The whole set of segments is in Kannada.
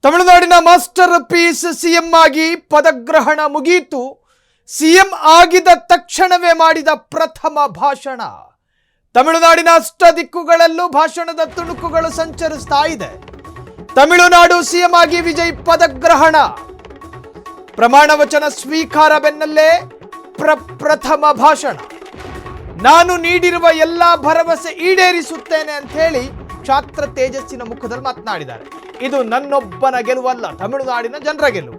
ತಮಿಳುನಾಡಿನ ಮಾಸ್ಟರ್ ಪೀಸ್ ಸಿಎಂ ಆಗಿ ಪದಗ್ರಹಣ ಮುಗಿಯಿತು. ಸಿಎಂ ಆಗಿದ ತಕ್ಷಣವೇ ಮಾಡಿದ ಪ್ರಥಮ ಭಾಷಣ. ತಮಿಳುನಾಡಿನ ಅಷ್ಟದಿಕ್ಕುಗಳಲ್ಲೂ ಭಾಷಣದ ತುಣುಕುಗಳು ಸಂಚರಿಸ್ತಾ ಇದೆ. ತಮಿಳುನಾಡು ಸಿಎಂ ಆಗಿ ವಿಜಯ್ ಪದಗ್ರಹಣ, ಪ್ರಮಾಣ ವಚನ ಸ್ವೀಕಾರ ಬೆನ್ನಲ್ಲೇ ಪ್ರಥಮ ಭಾಷಣ. ನಾನು ನೀಡಿರುವ ಎಲ್ಲ ಭರವಸೆ ಈಡೇರಿಸುತ್ತೇನೆ ಅಂತ ಹೇಳಿ ಕ್ಷಾತ್ರ ತೇಜಸ್ಸಿನ ಮುಖದಲ್ಲಿ ಮಾತನಾಡಿದ್ದಾರೆ. ಇದು ನನ್ನೊಬ್ಬನ ಗೆಲುವಲ್ಲ, ತಮಿಳುನಾಡಿನ ಜನರ ಗೆಲುವು.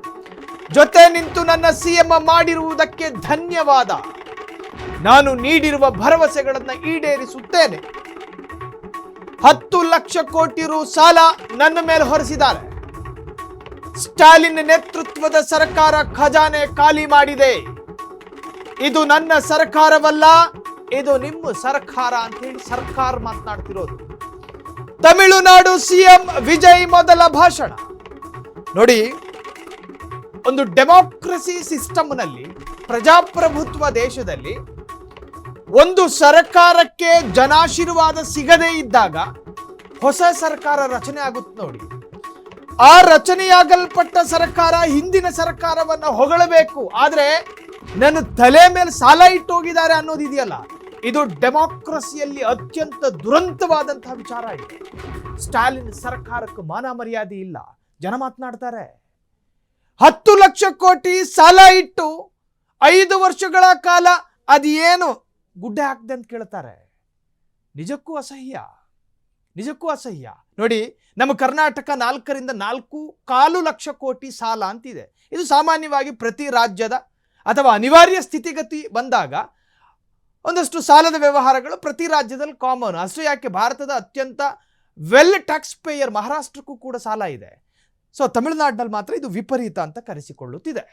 ಜೊತೆ ನಿಂತು ನನ್ನ ಸಿಎಂ ಮಾಡಿರುವುದಕ್ಕೆ ಧನ್ಯವಾದ. ನಾನು ನೀಡಿರುವ ಭರವಸೆಗಳನ್ನು ಈಡೇರಿಸುತ್ತೇನೆ. 10 ಲಕ್ಷ ಕೋಟಿ ರು ಸಾಲ ನನ್ನ ಮೇಲೆ ಹೊರಿಸಿದ್ದಾರೆ. ಸ್ಟಾಲಿನ್ ನೇತೃತ್ವದ ಸರ್ಕಾರ ಖಜಾನೆ ಖಾಲಿ ಮಾಡಿದೆ. ಇದು ನನ್ನ ಸರ್ಕಾರವಲ್ಲ, ಇದು ನಿಮ್ಮ ಸರ್ಕಾರ ಅಂತ ಹೇಳಿ ಸರ್ಕಾರ ಮಾತನಾಡ್ತಿರೋದು. ತಮಿಳುನಾಡು ಸಿಎಂ ವಿಜಯ್ ಮೊದಲ ಭಾಷಣ ನೋಡಿ. ಒಂದು ಡೆಮೋಕ್ರಸಿ ಸಿಸ್ಟಮ್ನಲ್ಲಿ, ಪ್ರಜಾಪ್ರಭುತ್ವ ದೇಶದಲ್ಲಿ ಒಂದು ಸರ್ಕಾರಕ್ಕೆ ಜನಾಶೀರ್ವಾದ ಸಿಗದೇ ಇದ್ದಾಗ ಹೊಸ ಸರ್ಕಾರ ರಚನೆ ಆಗುತ್ತೆ ನೋಡಿ. ಆ ರಚನೆಯಾಗಲ್ಪಟ್ಟ ಸರ್ಕಾರ ಹಿಂದಿನ ಸರ್ಕಾರವನ್ನ ಹೊಗಳಬೇಕು, ಆದ್ರೆ ನನ್ನ ತಲೆ ಮೇಲೆ ಸಾಲ ಇಟ್ಟು ಹೋಗಿದ್ದಾರೆ ಅನ್ನೋದಿದೆಯಲ್ಲ, ಇದು ಡೆಮೋಕ್ರಸಿಯಲ್ಲಿ ಅತ್ಯಂತ ದುರಂತವಾದಂತಹ ವಿಚಾರ ಇದೆ. ಸ್ಟಾಲಿನ್ ಸರ್ಕಾರಕ್ಕೆ ಮಾನ ಮರ್ಯಾದೆ ಇಲ್ಲ. ಜನ ಮಾತನಾಡ್ತಾರೆ. 10 ಲಕ್ಷ ಕೋಟಿ ಸಾಲ ಇಟ್ಟು 5 ವರ್ಷಗಳ ಕಾಲ ಅದೇನು ಗುಡ್ಡೆ ಹಾಕ್ದೆ ಅಂತ ಕೇಳ್ತಾರೆ. ನಿಜಕ್ಕೂ ಅಸಹ್ಯ, ನಿಜಕ್ಕೂ ಅಸಹ್ಯ. ನೋಡಿ, ನಮ್ಮ ಕರ್ನಾಟಕ 4 ರಿಂದ 4.25 ಲಕ್ಷ ಕೋಟಿ ಸಾಲ ಅಂತಿದೆ. ಇದು ಸಾಮಾನ್ಯವಾಗಿ ಪ್ರತಿ ರಾಜ್ಯದ ಅಥವಾ ಅನಿವಾರ್ಯ ಸ್ಥಿತಿಗತಿ ಬಂದಾಗ ಒಂದಷ್ಟು ಸಾಲದ ವ್ಯವಹಾರಗಳು ಪ್ರತಿ ರಾಜ್ಯದಲ್ಲಿ ಕಾಮನ್. ಅಷ್ಟು ಯಾಕೆ, ಭಾರತದ ಅತ್ಯಂತ ವೆಲ್ ಟ್ಯಾಕ್ಸ್ ಪೇಯರ್ ಮಹಾರಾಷ್ಟ್ರಕ್ಕೂ ಕೂಡ ಸಾಲ ಇದೆ. ಸೊ ತಮಿಳುನಾಡಿನಲ್ಲಿ ಮಾತ್ರ ಇದು ವಿಪರೀತ ಅಂತ ಕರೆಸಿಕೊಳ್ಳುತ್ತಿದೆ.